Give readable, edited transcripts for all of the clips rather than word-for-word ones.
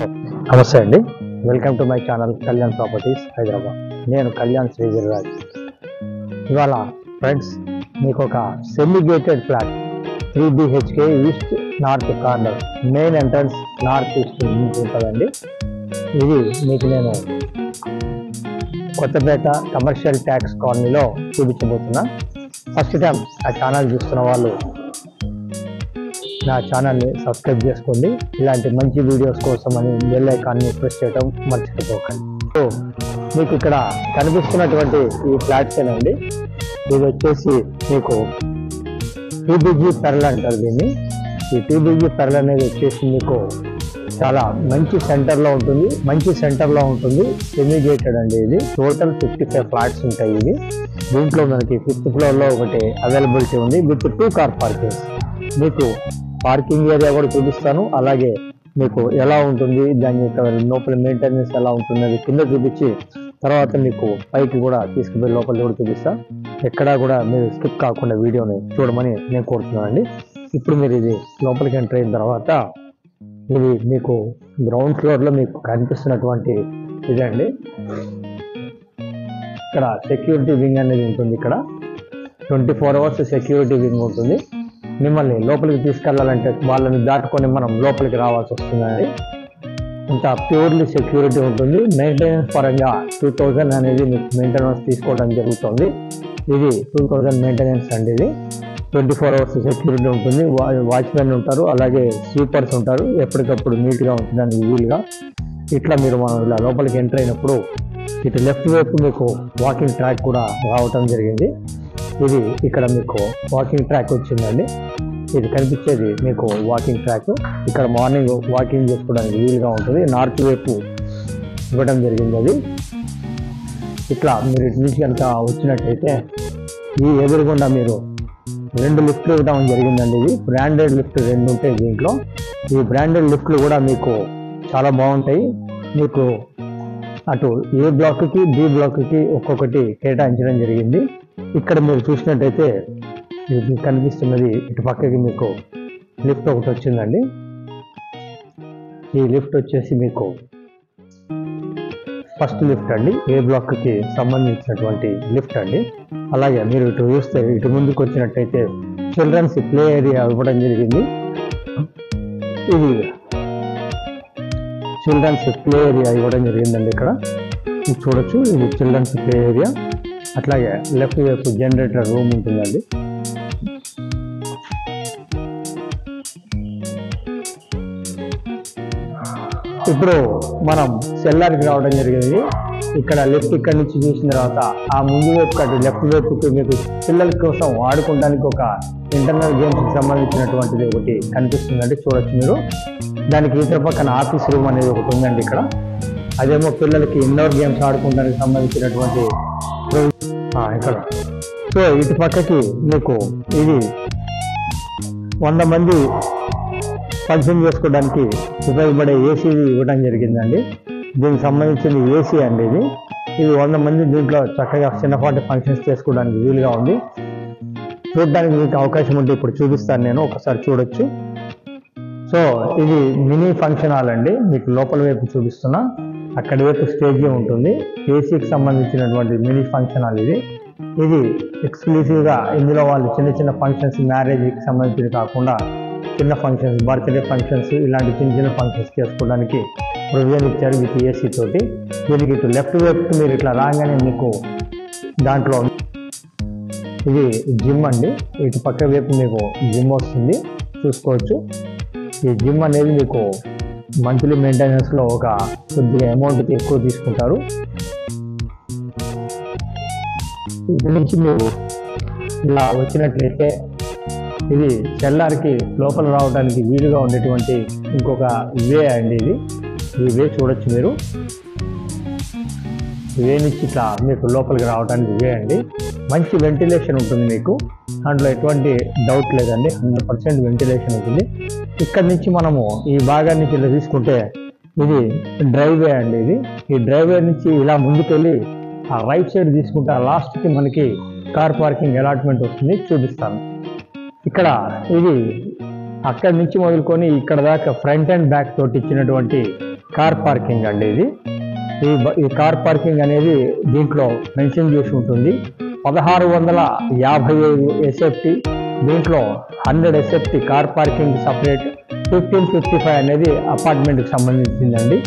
నమస్తే అండి, welcome to my channel Kalyan properties Hyderabad. నేను కళ్యాణ్ శ్రీగిరిరాజ్. ఇవాళ ఫ్రెండ్స్ మీకు ఒక semi gated flat 3 BHK east north corner, main entrance north east ఉంటుందండి. ఇది మీకు నేను కొత్తపేట కమర్షియల్ ట్యాక్స్ కాలనీలో చూపించబోతున్నా. ఫస్ట్ టైం ఆ ఛానల్ చూస్తున్న వాళ్ళు నా ఛానల్ని సబ్స్క్రైబ్ చేసుకోండి. ఇలాంటి మంచి వీడియోస్ కోసం అని బెల్ ఐకాన్ని ప్రెస్ చేయడం మర్చిపోకండి. సో మీకు ఇక్కడ కనిపిస్తున్నటువంటి ఈ ఫ్లాట్స్ ఏనండి. ఇది వచ్చేసి మీకు TBG పెరల్ అంటారు దీన్ని. ఈ TBG పెరల్ అనేది వచ్చేసి మీకు చాలా మంచి సెంటర్లో ఉంటుంది. సెమీ గేటెడ్ అండి. ఇది టోటల్ 55 ఫ్లాట్స్ ఉంటాయి. ఇది దీంట్లో మనకి 5th ఫ్లోర్లో ఒకటి అవైలబిలిటీ ఉంది విత్ 2 కార్ పార్కింగ్స్. మీకు పార్కింగ్ ఏరియా కూడా చూపిస్తాను. అలాగే మీకు ఎలా ఉంటుంది, దాని యొక్క లోపల మెయింటెనెన్స్ ఎలా ఉంటుంది అది కింద చూపించి తర్వాత మీకు పైకి కూడా తీసుకుపోయి లోపల కూడా చూపిస్తాను. ఎక్కడా కూడా మీరు స్కిప్ కాకుండా వీడియోని చూడమని నేను కోరుతున్నానండి. ఇప్పుడు మీరు ఇది లోపలికి ఎంటర్ అయిన తర్వాత ఇది మీకు గ్రౌండ్ ఫ్లోర్లో మీకు కనిపిస్తున్నటువంటి ఇదండి. ఇక్కడ సెక్యూరిటీ వింగ్ అనేది ఉంటుంది. ఇక్కడ 24 hours సెక్యూరిటీ వింగ్ ఉంటుంది. మిమ్మల్ని లోపలికి తీసుకెళ్లాలంటే వాళ్ళని దాటుకొని మనం లోపలికి రావాల్సి వస్తుందండి. అంత ప్యూర్లీ సెక్యూరిటీ ఉంటుంది. మెయింటెనెన్స్ పరంగా 2000 అనేది మీకు మెయింటెనెన్స్ తీసుకోవడం జరుగుతుంది. ఇది 2000 మెయింటెనెన్స్ అండి. ఇది 24 hours సెక్యూరిటీ ఉంటుంది. వాచ్మెన్ ఉంటారు, అలాగే స్వీపర్స్ ఉంటారు. ఎప్పటికప్పుడు నీట్గా ఉంటుందని వీలుగా ఇట్లా మీరు మనం ఇలా లోపలికి ఎంటర్ అయినప్పుడు ఇటు లెఫ్ట్ వైపు మీకు వాకింగ్ ట్రాక్ కూడా రావటం జరిగింది. ఇది ఇక్కడ మీకు వాకింగ్ ట్రాక్ వచ్చిందండి. ఇది కనిపించేది మీకు వాకింగ్ ట్రాక్. ఇక్కడ మార్నింగ్ వాకింగ్ చేసుకోవడానికి వీలుగా ఉంటుంది. నార్త్ వైపు ఇవ్వడం జరిగింది. అది ఇట్లా మీరు ఇటు నుంచి కనుక వచ్చినట్టయితే ఈ ఎదురుగుండా మీరు 2 లిఫ్ట్లు ఇవ్వడం జరిగిందండి. ఇది బ్రాండెడ్ లిఫ్ట్ 2 ఉంటాయి దీంట్లో. ఈ బ్రాండెడ్ లిఫ్ట్లు కూడా మీకు చాలా బాగుంటాయి. మీకు అటు ఏ బ్లాక్కి బి బ్లాక్కి ఒక్కొక్కటి కేటాయించడం జరిగింది. ఇక్కడ మీరు చూసినట్టయితే ఇది కనిపిస్తున్నది ఇటు పక్కకి మీకు లిఫ్ట్ ఒకటి వచ్చిందండి. ఈ లిఫ్ట్ వచ్చేసి మీకు ఫస్ట్ లిఫ్ట్ అండి, ఏ బ్లాక్కి సంబంధించినటువంటి లిఫ్ట్ అండి. అలాగే మీరు ఇటు చూస్తే ఇటు ముందుకు వచ్చినట్టయితే చిల్డ్రన్స్ ప్లే ఏరియా ఇవ్వడం జరిగింది. ఇది చిల్డ్రన్స్ ప్లే ఏరియా ఇవ్వడం జరిగిందండి. ఇక్కడ చూడొచ్చు, ఇది చిల్డ్రన్స్ ప్లే ఏరియా. అట్లాగే లెఫ్ట్ వైపు జనరేటర్ రూమ్ ఉంటుందండి. ఇప్పుడు మనం సెల్లార్కి రావడం జరిగింది. ఇక్కడ లెఫ్ట్ ఇక్కడ నుంచి చూసిన తర్వాత ఆ ముందు వైపు అటు లెఫ్ట్ వైపుకి మీకు పిల్లల కోసం ఆడుకోవడానికి ఒక ఇంటర్నల్ గేమ్స్కి సంబంధించినటువంటిది ఒకటి కనిపిస్తుందండి. చూడొచ్చు మీరు. దానికి ఇతర పక్కన ఆఫీస్ రూమ్ అనేది ఒకటి ఉందండి ఇక్కడ. అదేమో పిల్లలకి ఇండోర్ గేమ్స్ ఆడుకోవడానికి సంబంధించినటువంటి ఇక్కడ. సో ఇటు పక్కకి మీకు ఇది 100 మంది ఫంక్షన్ చేసుకోవడానికి ఉపయోగపడే ఏసీ ఇవ్వడం జరిగిందండి. దీనికి సంబంధించిన ఏసీ అండి ఇది. ఇది 100 మంది దీంట్లో చక్కగా చిన్నపాటి ఫంక్షన్స్ చేసుకోవడానికి వీలుగా ఉంది. చూడడానికి మీకు అవకాశం ఉంటే ఇప్పుడు చూపిస్తాను నేను, ఒకసారి చూడొచ్చు. సో ఇది మినీ ఫంక్షన్ హాల్ అండి. మీకు లోపల వైపు చూపిస్తున్నా. అక్కడి వైపు స్టేజీ ఉంటుంది. ఏసీకి సంబంధించినటువంటి మినీ ఫంక్షన్ హాల్ ఇది. ఇది ఎక్స్క్లూసివ్గా ఇందులో వాళ్ళు చిన్న చిన్న ఫంక్షన్స్, మ్యారేజ్కి సంబంధించినవి కాకుండా చిన్న ఫంక్షన్స్, బర్త్డే ఫంక్షన్స్, ఇలాంటి చిన్న ఫంక్షన్స్ చేసుకోవడానికి ప్రొవిజన్ ఇచ్చారు విత్ ఏసీ తోటి. దీనికి ఇటు లెఫ్ట్ వైపుకి మీరు ఇట్లా రాగానే మీకు దాంట్లో ఇది జిమ్ అండి. ఇటు పక్క వైపు మీకు జిమ్ వస్తుంది, చూసుకోవచ్చు. ఈ జిమ్ అనేది మీకు మంత్లీ మెయింటెనెన్స్లో ఒక కొద్దిగా అమౌంట్ ఎక్కువ తీసుకుంటారు. ఇది నుంచి మీరు ఇలా వచ్చినట్లయితే ఇది సెల్లార్కి లోపల రావడానికి వీలుగా ఉండేటువంటి ఇంకొక వే అండి. ఇది ఈ వే చూడొచ్చు మీరు. వే నుంచి ఇట్లా మీకు లోపలికి రావడానికి వే అండి. మంచి వెంటిలేషన్ ఉంటుంది మీకు, దాంట్లో ఎటువంటి డౌట్ లేదండి. 100% వెంటిలేషన్ ఉంటుంది. ఇక్కడ నుంచి మనము ఈ భాగాన్ని నుంచి ఇలా తీసుకుంటే ఇది డ్రైవే అండి. ఇది ఈ డ్రైవే నుంచి ఇలా ముందుకెళ్ళి ఆ రైట్ సైడ్ తీసుకుంటే ఆ లాస్ట్కి మనకి కార్ పార్కింగ్ అలాట్మెంట్ వస్తుంది, చూపిస్తాను. ఇక్కడ ఇది అక్కడి నుంచి మొదలుకొని ఇక్కడ దాకా ఫ్రంట్ అండ్ బ్యాక్ తోటి ఇచ్చినటువంటి కార్ పార్కింగ్ అండి. ఇది ఈ కార్ పార్కింగ్ అనేది దీంట్లో మెన్షన్ చేసి ఉంటుంది. 1655 SFT, దీంట్లో 100 SFT కార్ పార్కింగ్ సపరేట్, 1555 అనేది అపార్ట్మెంట్కి సంబంధించిందండి.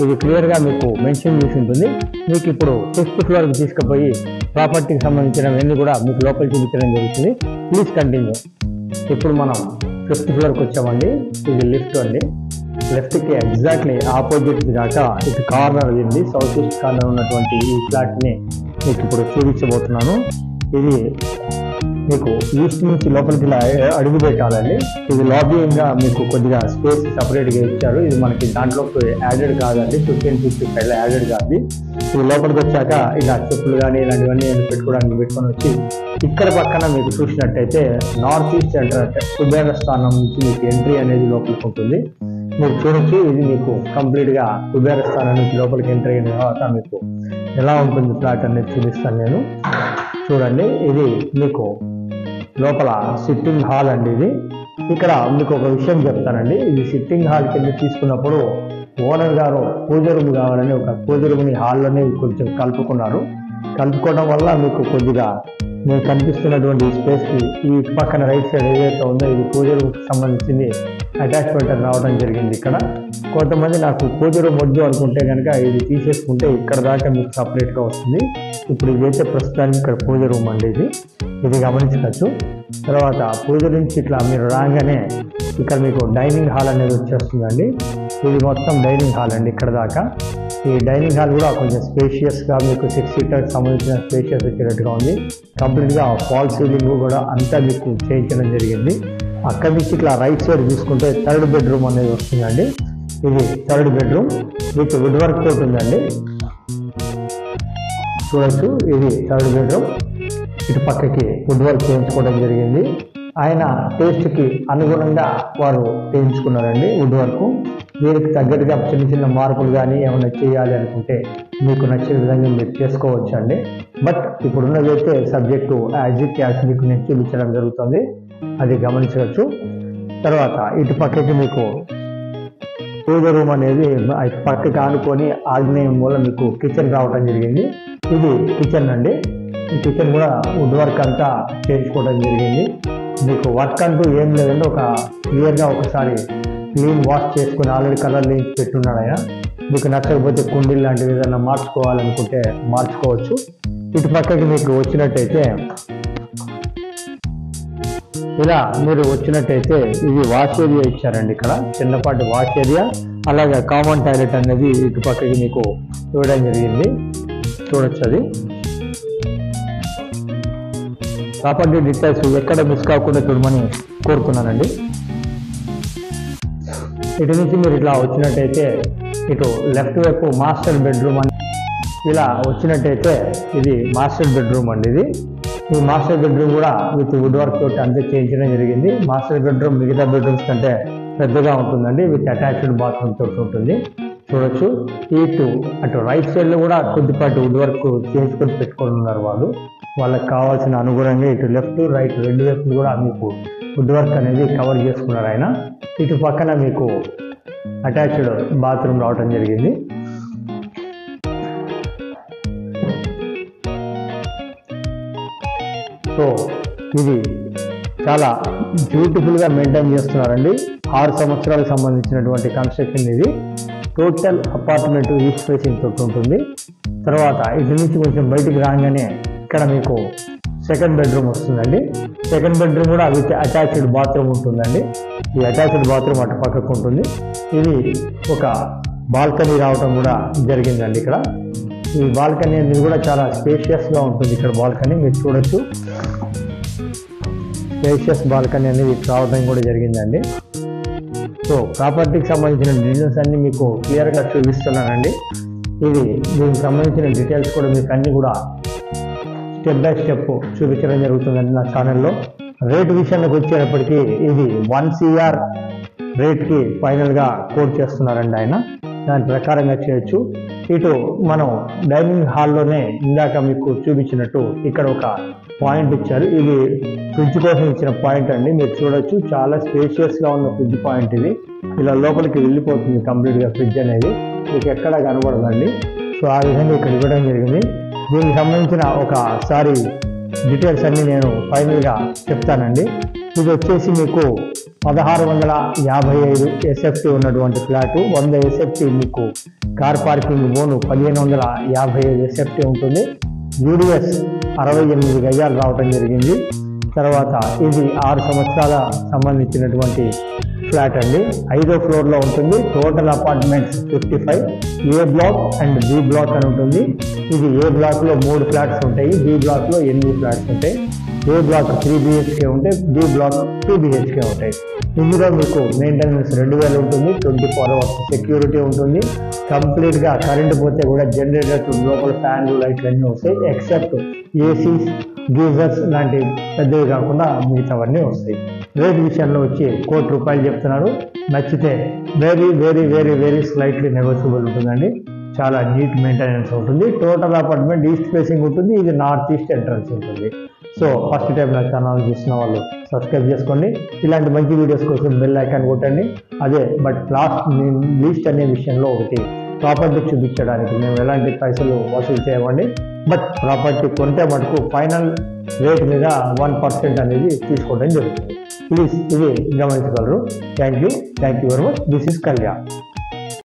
ఇది క్లియర్గా మీకు మెన్షన్ చేసి ఉంటుంది. మీకు ఇప్పుడు 5th ఫ్లోర్కి తీసుకుపోయి ప్రాపర్టీకి సంబంధించినవన్నీ కూడా మీకు లోపల చూపించడం జరుగుతుంది. Please continue. ఇప్పుడు మనం 5th ఫ్లోర్కి వచ్చామండి. ఇది లిఫ్ట్ అండి. లెఫ్ట్కి ఎగ్జాక్ట్లీ ఆపోజిట్ దాకా ఇటు కార్నర్ ఉంది. సౌత్ ఈస్ట్ కార్నర్ ఉన్నటువంటి ఈ ఫ్లాట్ని మీకు ఇప్పుడు చూపించబోతున్నాను. ఇది మీకు ఈస్ట్ నుంచి లోపలికి అడుగు పెట్టాలండి. ఇది లాబీగా మీకు కొద్దిగా స్పేస్ సపరేట్గా ఇచ్చారు. ఇది మనకి దాంట్లోకి యాడెడ్ కాదండి. 1555 యాడెడ్ కాదు. ఇది లోపలికి వచ్చాక ఇలా చెప్పులు కానీ ఇలాంటివన్నీ పెట్టుకోవడానికి పెట్టుకొని వచ్చి ఇక్కడ పక్కన మీకు చూసినట్టయితే నార్త్ ఈస్ట్ ఎంటర్ కుబేర స్థానం నుంచి మీకు ఎంట్రీ అనేది లోపలికి ఉంటుంది. మీరు చూడొచ్చు. ఇది మీకు కంప్లీట్గా కుబేర స్థానం నుంచి లోపలికి ఎంట్రీ అయిన తర్వాత మీకు ఎలా ఉంటుంది ఫ్లాట్ అనేది చూపిస్తాను నేను. చూడండి, ఇది మీకు లోపల సిట్టింగ్ హాల్ అండి. ఇది ఇక్కడ మీకు ఒక విషయం చెప్తానండి. ఇది సిట్టింగ్ హాల్ కింద తీసుకున్నప్పుడు ఓనర్ గారు పూజ రూమ్ కావాలని ఒక పూజ రూమ్ని హాల్లోనే కొంచెం కలుపుకోవడం వల్ల మీకు కొద్దిగా మీకు కనిపిస్తున్నటువంటి స్పేస్కి ఈ పక్కన రైట్ సైడ్ ఏదైతే ఉందో ఇది పూజ రూమ్కి సంబంధించింది అటాచ్మెంట్ రావడం జరిగింది. ఇక్కడ కొంతమంది నాకు పూజ రూమ్ వద్దు అనుకుంటే కనుక ఇది తీసేసుకుంటే ఇక్కడ దాకా మీకు సపరేట్గా వస్తుంది. ఇప్పుడు ఇదైతే ప్రస్తుతానికి ఇక్కడ పూజ రూమ్ అండి. ఇది గమనించవచ్చు. తర్వాత పూజ నుంచి ఇట్లా మీరు రాగానే ఇక్కడ మీకు డైనింగ్ హాల్ అనేది వచ్చేస్తుందండి. ఇది మొత్తం డైనింగ్ హాల్ అండి ఇక్కడ దాకా. ఈ డైనింగ్ హాల్ కూడా కొంచెం స్పేషియస్గా మీకు 6 సీటర్కి సంబంధించిన స్పేషియస్ వచ్చేటట్టుగా ఉంది. కంప్లీట్గా ఫాల్ సీలింగ్ కూడా అంతా మీకు చేయించడం జరిగింది. అక్కడి నుంచి ఇట్లా రైట్ సైడ్ చూసుకుంటే 3rd బెడ్రూమ్ అనేది వస్తుందండి. ఇది 3rd bedroom with wood work తోటి ఉందండి. చూడొచ్చు, ఇది 3rd బెడ్రూమ్. ఇటు పక్కకి వుడ్ వర్క్ చేయించుకోవడం జరిగింది. ఆయన టేస్ట్కి అనుగుణంగా వారు చేయించుకున్నారండి వుడ్ వర్క్. దీనికి తగ్గట్టుగా చిన్న చిన్న మార్పులు కానీ ఏమైనా చేయాలి అనుకుంటే మీకు నచ్చిన విధంగా మీరు చేసుకోవచ్చు అండి. బట్ ఇప్పుడున్నదైతే సబ్జెక్టు యాజ్ ఇట్ యాజ్ మీకు నేను చూపించడం జరుగుతుంది. అది గమనించవచ్చు. తర్వాత ఇటు పక్కకి మీకు పూజ రూమ్ అనేది ఇటు పక్కకి ఆనుకొని ఆగ్నేయం మూల మీకు కిచెన్ రావడం జరిగింది. ఇది కిచెన్ అండి. ఈ కిచెన్ కూడా వుడ్ వర్క్ అంతా చేయించుకోవడం జరిగింది. మీకు వర్క్ అంటూ ఏం లేదంటే ఒక క్లియర్గా ఒకసారి క్లీన్ వాష్ చేసుకుని ఆల్రెడీ కలర్ లేచి పెట్టున్నాడు ఆయన. మీకు నచ్చకపోతే కుండీలు లాంటివి ఏదైనా మార్చుకోవాలనుకుంటే మార్చుకోవచ్చు. ఇటు పక్కకి మీకు వచ్చినట్టయితే ఇలా మీరు వచ్చినట్టయితే ఇది వాష్ ఏరియా ఇచ్చారండి. ఇక్కడ చిన్నపాటి వాష్ ఏరియా, అలాగే కామన్ టాయిలెట్ అనేది ఇటు పక్కకి మీకు ఇవ్వడం జరిగింది. చూడొచ్చు. అది ప్రాపర్టీ డీటెయిల్స్ ఎక్కడ మిస్ కాకుండా చూడమని కోరుకున్నానండి. ఇటు నుంచి మీరు ఇట్లా వచ్చినట్టయితే ఇటు లెఫ్ట్ వైపు మాస్టర్ బెడ్రూమ్ అని ఇలా వచ్చినట్టయితే ఇది మాస్టర్ బెడ్రూమ్ అండి. ఈ మాస్టర్ బెడ్రూమ్ కూడా విత్ వుడ్ వర్క్ తోటి అంతే చేయించడం జరిగింది. మాస్టర్ బెడ్రూమ్ మిగతా బెడ్రూమ్స్ కంటే పెద్దగా ఉంటుందండి. విత్ అటాచ్డ్ బాత్రూమ్ తోటి ఉంటుంది. చూడొచ్చు. ఇటు అటు రైట్ సైడ్లో కూడా కొద్దిపాటి వుడ్ వర్క్ చేయించుకొని పెట్టుకొని ఉన్నారు వాళ్ళు. వాళ్ళకి కావాల్సిన అనుగుణంగా ఇటు లెఫ్ట్ రైట్ 2 వైపులు కూడా మీకు వుడ్ వర్క్ అనేది కవర్ చేసుకున్నారు ఆయన. ఇటు పక్కన మీకు అటాచ్డ్ బాత్రూమ్ రావడం జరిగింది. సో ఇది చాలా బ్యూటిఫుల్గా మెయింటైన్ చేస్తున్నారండి. 6 సంవత్సరాలకు సంబంధించినటువంటి కన్స్ట్రక్షన్. ఇది టోటల్ అపార్ట్మెంట్ ఈస్ట్ ఫేసింగ్ తోటి ఉంటుంది. తర్వాత ఇటు నుంచి కొంచెం బయటికి రాగానే ఇక్కడ మీకు 2nd బెడ్రూమ్ వస్తుందండి. 2nd బెడ్రూమ్ కూడా విత్ అటాచ్డ్ బాత్రూమ్ ఉంటుందండి. ఈ అటాచ్డ్ బాత్రూమ్ అటు పక్కకు ఉంటుంది. ఇది ఒక బాల్కనీ రావటం కూడా జరిగిందండి. ఇక్కడ ఈ బాల్కనీ అనేది కూడా చాలా స్పేషియస్గా ఉంటుంది. ఇక్కడ బాల్కనీ మీరు చూడొచ్చు. స్పేషియస్ బాల్కనీ అనేది రావడం కూడా జరిగిందండి. సో ప్రాపర్టీకి సంబంధించిన డీటెయిల్స్ అన్నీ మీకు క్లియర్గా చూపిస్తున్నానండి. ఇది దీనికి సంబంధించిన డీటెయిల్స్ కూడా మీకు అన్నీ కూడా స్టెప్ బై స్టెప్ చూపించడం జరుగుతుందండి నా ఛానల్లో. రేట్ విషయానికి వచ్చేటప్పటికి ఇది 1 CR రేట్కి ఫైనల్గా కోట్ చేస్తున్నారండి ఆయన. దాని ప్రకారంగా చేయొచ్చు. ఇటు మనం డైనింగ్ హాల్లోనే ఇందాక మీకు చూపించినట్టు ఇక్కడ ఒక పాయింట్ ఇచ్చారు. ఇది ఫ్రిడ్జ్ కోసం ఇచ్చిన పాయింట్ అండి. మీరు చూడొచ్చు. చాలా స్పేషియస్గా ఉన్న ఫ్రిడ్జ్ పాయింట్ ఇది. ఇలా లోపలికి వెళ్ళిపోతుంది కంప్లీట్గా ఫ్రిడ్జ్ అనేది. మీకు ఎక్కడ కనబడదండి. సో ఆ విధంగా ఇక్కడ ఇవ్వడం జరిగింది. దీనికి సంబంధించిన ఒకసారి డీటెయిల్స్ అన్నీ నేను ఫైనల్గా చెప్తానండి. ఇది వచ్చేసి మీకు 1655 SFT ఉన్నటువంటి ఫ్లాటు, 100 SFT మీకు కార్ పార్కింగ్ బోను 1555 SFT ఉంటుంది. యూడిఎస్ 68 గజాలు రావటం జరిగింది. తర్వాత ఇది 6 సంవత్సరాల సంబంధించినటువంటి ఫ్లాట్ అండి. 5వ ఫ్లోర్లో ఉంటుంది. Total apartments 55. A block and B block అని ఉంటుంది. ఇది ఏ బ్లాక్లో 3 ఫ్లాట్స్ ఉంటాయి, బి బ్లాక్లో 8 ఫ్లాట్స్ ఉంటాయి. ఏ బ్లాక్ 3 BHK ఉంటాయి, బి బ్లాక్ 2 BHK ఉంటాయి. ఇందులో మీకు మెయింటెనెన్స్ 2000 ఉంటుంది. 24 hours సెక్యూరిటీ ఉంటుంది. కంప్లీట్గా కరెంట్ పోతే కూడా జనరేటర్ లోపల ఫ్యాన్లు లైట్లు అన్నీ వస్తాయి. ఎక్సెప్ట్ ఏసీస్ గీజర్స్ లాంటి పెద్దవి కాకుండా మిగతావన్నీ వస్తాయి. రేట్ విషయంలో వచ్చి ₹1 కోటి చెప్తున్నారు. నచ్చితే very very very very slightly negotiable ఉంటుందండి. చాలా నీట్ మెయింటెనెన్స్ ఉంటుంది. టోటల్ అపార్ట్మెంట్ ఈస్ట్ ఫేసింగ్ ఉంటుంది. ఇది నార్త్ ఈస్ట్ ఎంట్రన్స్ ఉంటుంది. సో ఫస్ట్ టైం నా ఛానల్ చూసిన వాళ్ళు సబ్స్క్రైబ్ చేసుకోండి. ఇలాంటి మంచి వీడియోస్ కోసం బెల్ ఐకాన్ కొట్టండి. బట్ లీస్ట్ అనే విషయంలో ఒకటి, ప్రాపర్టీ చూపించడానికి మేము ఎలాంటి పైసలు వసూలు చేయమండి. బట్ ప్రాపర్టీ కొంటే మటుకు ఫైనల్ రేట్ మీద 1% అనేది తీసుకోవడం జరుగుతుంది. ప్లీజ్ ఇది గమనించగలరు. Thank you very much. This is Kalyan.